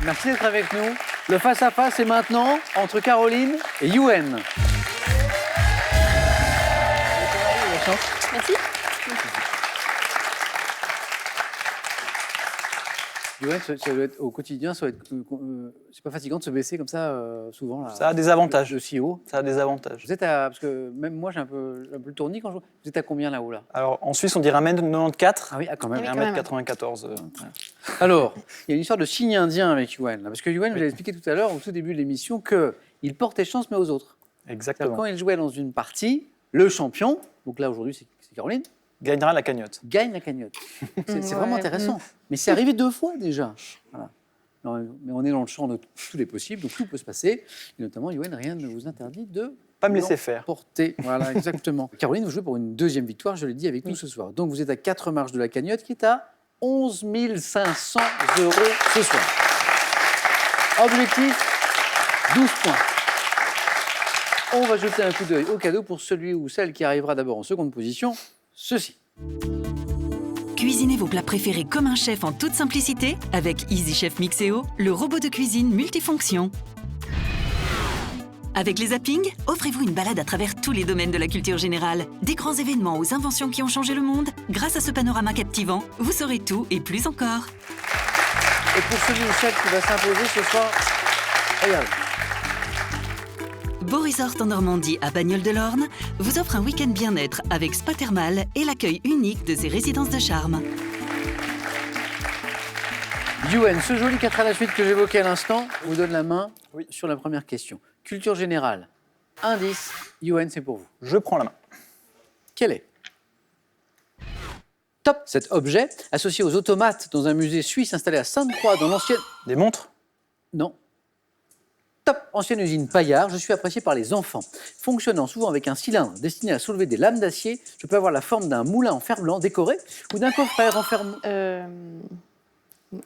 Merci d'être avec nous. Le face-à-face est maintenant entre Caroline et Yuen. Merci. Yuen, ça doit être, au quotidien, ça doit être, c'est pas fatigant de se baisser comme ça souvent là, Ça a des avantages. de si haut. Ça a des avantages. Vous êtes à, parce que même moi j'ai un peu le tournis quand je joue. Vous êtes à combien là-haut là? Alors, en Suisse, on dirait 1m94 Ah oui, quand même. et Ah oui, quand même. 1m94. Alors, il y a une histoire de signe indien avec Yuen. Parce que Yuen, vous avez expliqué tout à l'heure, au tout début de l'émission, qu'il portait chance mais aux autres. C'est-à-dire, Exactement. quand il jouait dans une partie, le champion, donc là aujourd'hui c'est Caroline, Gagnera la cagnotte. gagne la cagnotte. C'est vraiment Ouais. intéressant. Mais c'est arrivé 2 fois déjà. Voilà. Non, mais on est dans le champ de tout est possible, donc tout peut se passer. Et notamment, Yuen, rien ne vous interdit de Pas me laisser faire. porter. Voilà, exactement. Caroline, vous jouez pour une 2e victoire, je l'ai dit, avec nous ce soir. Donc vous êtes à 4 marches de la cagnotte qui est à 11 500 € ce soir. Objectif, 12 points. On va jeter un coup d'œil au cadeau pour celui ou celle qui arrivera d'abord en seconde position. Ceci. Cuisinez vos plats préférés comme un chef en toute simplicité avec Easy Chef Mixeo, le robot de cuisine multifonction. Avec les zappings, offrez-vous une balade à travers tous les domaines de la culture générale. Des grands événements aux inventions qui ont changé le monde. Grâce à ce panorama captivant, vous saurez tout et plus encore. Et pour celui ou celle qui va s'imposer ce soir, regardez. Beau Resort en Normandie à Bagnoles-de-l'Orne vous offre un week-end bien-être avec spa thermal et l'accueil unique de ses résidences de charme. Yuen, ce joli 4 à la suite que j'évoquais à l'instant, vous donne la main Oui. sur la première question. Culture générale. Indice, Yuen, c'est pour vous. Je prends la main. Quel est? Top. Cet objet, associé aux automates dans un musée suisse installé à Sainte-Croix dans l'ancienne... Des montres? Non. Top. Ancienne usine Paillard, je suis apprécié par les enfants. Fonctionnant souvent avec un cylindre destiné à soulever des lames d'acier, je peux avoir la forme d'un moulin en fer-blanc décoré ou d'un coffret renfermant...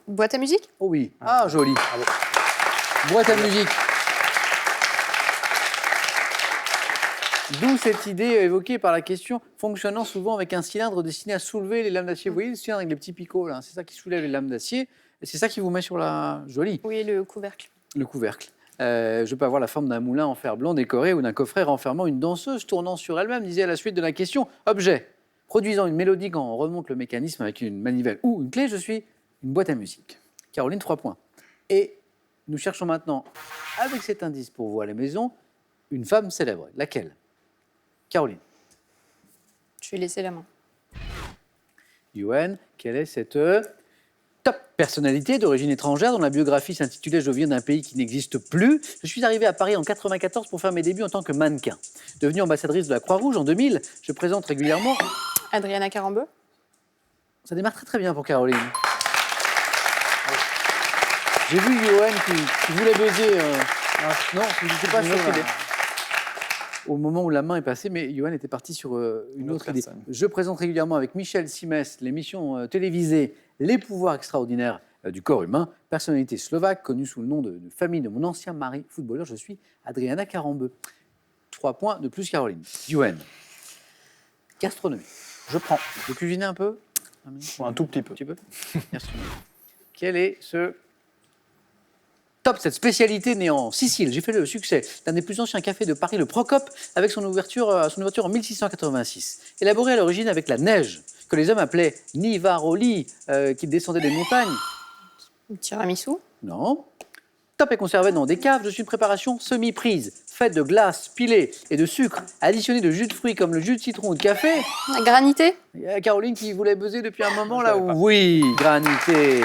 Boîte à musique? Oh oui. Ah, joli. Boîte à musique. D'où cette idée évoquée par la question, fonctionnant souvent avec un cylindre destiné à soulever les lames d'acier. Vous voyez le cylindre avec les petits picots, là, c'est ça qui soulève les lames d'acier. Et c'est ça qui vous met sur la... Joli, Oui, le couvercle. le couvercle. Je peux avoir la forme d'un moulin en fer blanc décoré ou d'un coffret renfermant une danseuse tournant sur elle-même, disait à la suite de la question. Objet, produisant une mélodie quand on remonte le mécanisme avec une manivelle ou une clé, je suis une boîte à musique. Caroline, 3 points. Et nous cherchons maintenant, avec cet indice pour vous à la maison, une femme célèbre. Laquelle? Caroline. Je vais laisser la main. Yuen, quelle est cette top personnalité d'origine étrangère dont la biographie s'intitulait « Je viens d'un pays qui n'existe plus ». Je suis arrivée à Paris en 1994 pour faire mes débuts en tant que mannequin. Devenue ambassadrice de la Croix-Rouge en 2000, je présente régulièrement... Adriana Carambeu. Ça démarre très très bien pour Caroline. J'ai vu Yuen qui voulait buzzer. Non, je n'étais pas sûr. Au moment où la main est passée, mais Yuen était parti sur une autre idée. personne. Je présente régulièrement avec Michel Simès l'émission télévisée Les pouvoirs extraordinaires du corps humain. Personnalité slovaque, connue sous le nom de famille de mon ancien mari footballeur. Je suis Adriana Carambeu. 3 points de plus, Caroline. Yuen. Gastronomie. Je prends. Vous cuisinez un peu? Un tout petit peu. Un petit peu. Gastronomie. Quel est ce top, cette spécialité née en Sicile? J'ai fait le succès d'un des plus anciens cafés de Paris, le Procope, avec son ouverture en 1686. Élaboré à l'origine avec la neige, que les hommes appelaient Nivaroli, qui descendait des montagnes. Tiramisu. Non. Top est conservé dans des caves. Je suis une préparation semi-prise, faite de glace pilée et de sucre, additionnée de jus de fruits comme le jus de citron ou de café. Granité. Il y a Caroline qui voulait buzzer depuis un moment là où... Oui, granité.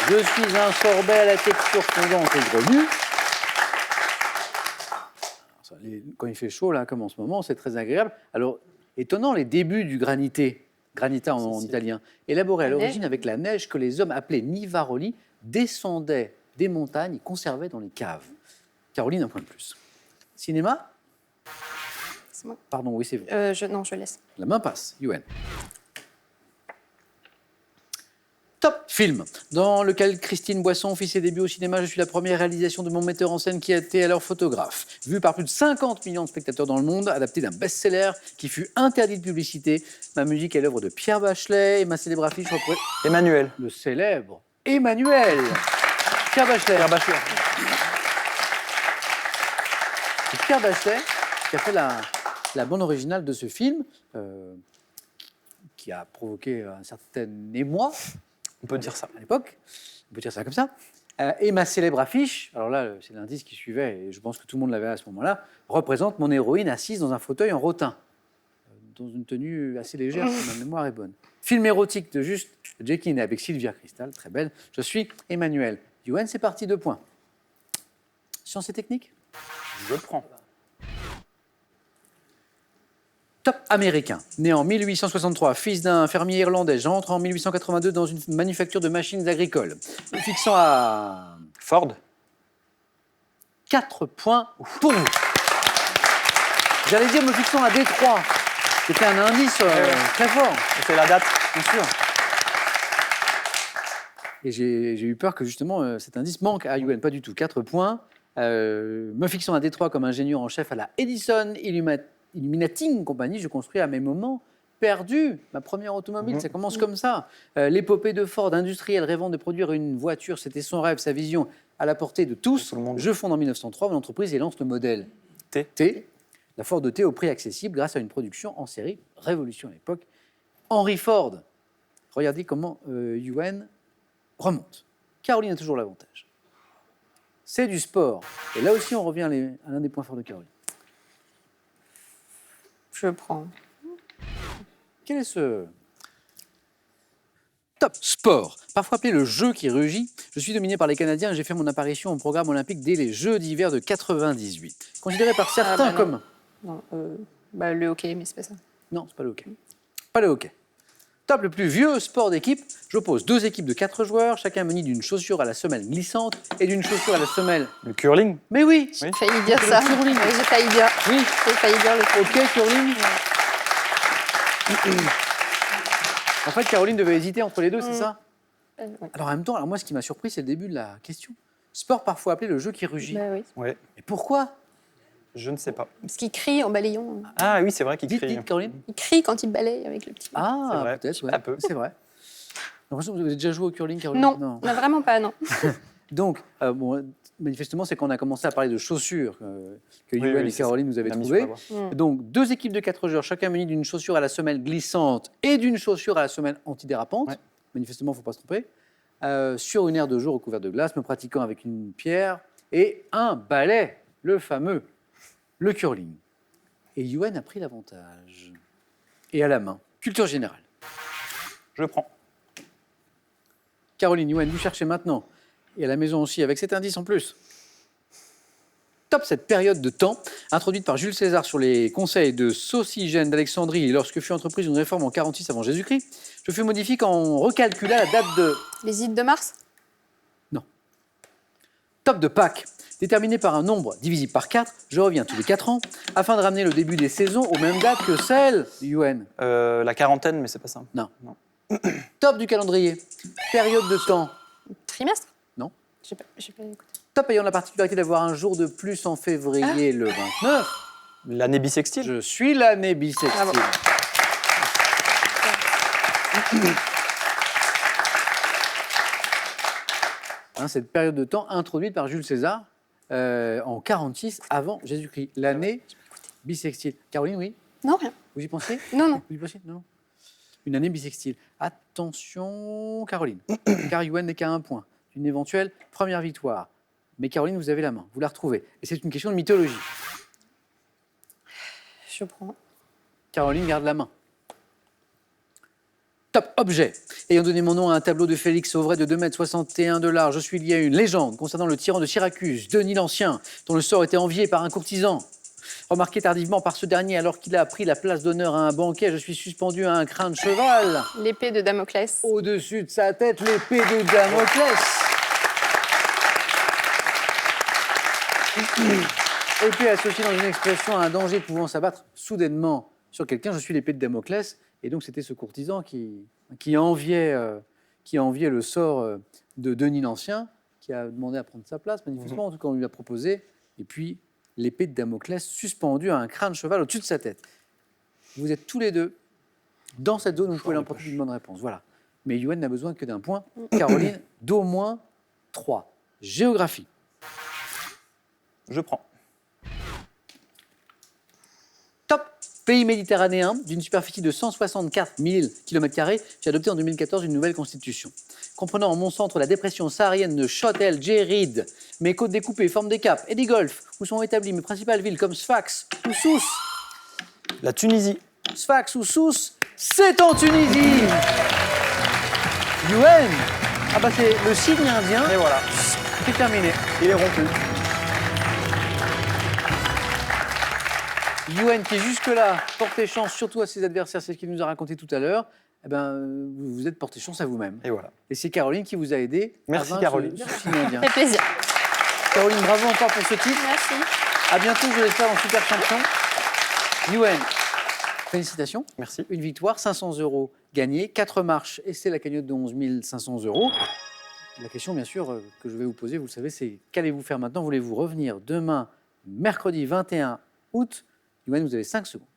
Je suis un sorbet à la texture fondante et grenue. Quand il fait chaud, là, comme en ce moment, c'est très agréable. Alors, étonnant les débuts du granité, granita en italien, élaboré à La l'origine neige. avec la neige que les hommes appelaient nivaroli, descendait des montagnes et conservait dans les caves. Caroline, un point de plus. Cinéma? C'est moi. Pardon, oui, c'est vous. Non, je laisse. La main passe, Yuen. Top film, dans lequel Christine Boisson fit ses débuts au cinéma. Je suis la première réalisation de mon metteur en scène qui a été alors photographe. Vu par plus de 50 millions de spectateurs dans le monde, adapté d'un best-seller qui fut interdit de publicité. Ma musique est l'œuvre de Pierre Bachelet et ma célèbre affiche représente Emmanuel. le célèbre Emmanuel. Pierre Bachelet. Pierre Bachelet. C'est Pierre Bachelet qui a fait la bande originale de ce film, qui a provoqué un certain émoi On peut dire ça. à l'époque. On peut dire ça comme ça. Et ma célèbre affiche, alors là, c'est l'indice qui suivait, et je pense que tout le monde l'avait à ce moment-là, représente mon héroïne assise dans un fauteuil en rotin, dans une tenue assez légère, si ma mémoire est bonne. Film érotique de Juste Jekyll avec Sylvia Cristal, très belle. Je suis Emmanuel. Yoann, c'est parti, 2 points. Sciences et techniques. Je prends. Top américain. Né en 1863, fils d'un fermier irlandais, j'entre en 1882 dans une manufacture de machines agricoles. Me fixant à Ford. 4 points pour vous. J'allais dire me fixant à Détroit. C'était un indice très fort, C'est la date. bien sûr. Et j'ai eu peur que justement cet indice manque à Yoann. Pas du tout. 4 points. Me fixant à Détroit comme ingénieur en chef à la Edison Illuminating Company, je construis à mes moments perdus ma première automobile. Ça commence comme ça. L'épopée de Ford, industriel, rêvant de produire une voiture, c'était son rêve, sa vision à la portée de tous. Tout le monde. Je fonde en 1903 mon entreprise et lance le modèle T. La Ford T au prix accessible grâce à une production en série, révolution à l'époque. Henry Ford. Regardez comment Yoann remonte. Caroline a toujours l'avantage. C'est du sport. Et là aussi, on revient à l'un des points forts de Caroline. Je prends. Quel est ce top sport, parfois appelé le jeu qui rugit? Je suis dominé par les Canadiens et j'ai fait mon apparition au programme olympique dès les Jeux d'hiver de 98. Considéré par certains non. comme... Non, le hockey, mais c'est pas ça. Non, c'est pas le hockey. Pas le hockey. Top le plus vieux sport d'équipe. J'oppose 2 équipes de 4 joueurs, chacun muni d'une chaussure à la semelle glissante et d'une chaussure à la semelle... Le curling. Mais oui, Oui. J'ai failli dire C'est ça. le curling. Oui, j'ai failli dire. oui, J'ai failli dire le ok, curling. En fait, Caroline devait hésiter entre les deux, c'est ça? ouais. Alors en même temps, moi, ce qui m'a surpris, c'est le début de la question. Sport parfois appelé le jeu qui rugit. Bah oui. Ouais. Et pourquoi? Je ne sais pas. Parce qu'il crie en balayant. Ah oui, c'est vrai qu'il Dites, crie. dites, Caroline. Il crie quand il balaye avec le petit. C'est Ah, vrai. peut-être, ouais. Un peu. C'est vrai. J'ai l'impression que vous avez déjà joué au curling, Caroline? Non, non, vraiment pas, non. Donc, bon, manifestement, c'est qu'on a commencé à parler de chaussures que Oui, Yoann oui, et c'est Caroline nous avaient On a mis sur trouvées. la voie. Donc, 2 équipes de 4 joueurs, chacun muni d'une chaussure à la semelle glissante et d'une chaussure à la semelle antidérapante. Ouais. Manifestement, il ne faut pas se tromper. Sur une aire de jeu recouverte de glace, me pratiquant avec une pierre et un balai, le fameux, le curling. Et Yoann a pris l'avantage. Et à la main, culture générale. Je prends. Caroline, Yoann, vous cherchez maintenant, et à la maison aussi, avec cet indice en plus. Top cette période de temps, introduite par Jules César sur les conseils de Socygène d'Alexandrie lorsque fut entreprise une réforme en 46 avant Jésus-Christ. Je fus modifié quand on recalcula la date de... Les Ides de Mars. Top de Pâques, déterminé par un nombre divisible par 4, je reviens tous les 4 ans, afin de ramener le début des saisons aux mêmes dates que celles du UN. La quarantaine, mais c'est pas ça. Non. Non. Top du calendrier, période de temps. Trimestre. Non. J'ai pas écouté. Top ayant la particularité d'avoir un jour de plus en février, le 29. L'année bissextile. Je suis l'année bissextile. Bravo. Hein, cette période de temps introduite par Jules César en 46 avant Jésus-Christ. L'année bissextile. Caroline, oui? Non, rien. Vous y pensiez? Non, non. Vous y pensiez? Non. Une année bissextile. Attention, Caroline. Car Yoann n'est qu'à 1 point. Une éventuelle première victoire. Mais Caroline, vous avez la main. Vous la retrouvez. Et c'est une question de mythologie. Je prends. Caroline garde la main. Top objet. Ayant donné mon nom à un tableau de Félix Auvray de 2,61 m de large, je suis lié à une légende concernant le tyran de Syracuse, Denis l'Ancien, dont le sort était envié par un courtisan. Remarqué tardivement par ce dernier alors qu'il a pris la place d'honneur à un banquet, je suis suspendu à un crin de cheval. L'épée de Damoclès. Au-dessus de sa tête, l'épée de Damoclès. Épée associée dans une expression à un danger pouvant s'abattre soudainement sur quelqu'un, je suis l'épée de Damoclès. Et donc, c'était ce courtisan qui enviait le sort de Denis l'Ancien, qui a demandé à prendre sa place, manifestement, en tout cas, on lui a proposé. Et puis, l'épée de Damoclès suspendue à un crin de cheval au-dessus de sa tête. Vous êtes tous les deux dans cette zone où vous pouvez l'emporter d'une bonne réponse. Voilà. Mais Yoann n'a besoin que d'un point. Caroline, d'au moins 3. géographie. Je prends. Top. Pays méditerranéen d'une superficie de 164 000 km², j'ai adopté en 2014 une nouvelle constitution. Comprenant en mon centre la dépression saharienne de Chott el Djerid, mes côtes découpées, forment des caps et des golfs, où sont établies mes principales villes comme Sfax ou Sousse. La Tunisie. Sfax ou Sousse, c'est en Tunisie. Yuen. Ah bah c'est le signe indien. Et voilà. C'est terminé. Il est rompu. Yuen qui jusque-là portait chance surtout à ses adversaires, c'est ce qu'il nous a raconté tout à l'heure. Eh ben, vous vous êtes porté chance à vous-même. Et voilà. Et c'est Caroline qui vous a aidé. Merci, à vaincre Caroline. ce signe indien. Ça fait plaisir. Caroline, bravo encore pour ce titre. Merci. À bientôt, je l'espère, en Super Champion. Yuen, félicitations. Merci. Une victoire, 500 € gagnés, 4 marches et c'est la cagnotte de 11 500 €. La question, bien sûr, que je vais vous poser, vous le savez, c'est qu'allez-vous faire maintenant? Voulez-vous revenir demain, mercredi 21 août? Yuen, vous avez 5 secondes.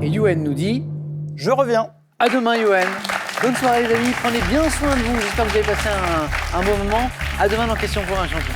Et Yuen nous dit... Je reviens. À demain, Yuen. Bonne soirée, les amis. Prenez bien soin de vous. J'espère que vous avez passé un bon moment. À demain dans Question pour un champion.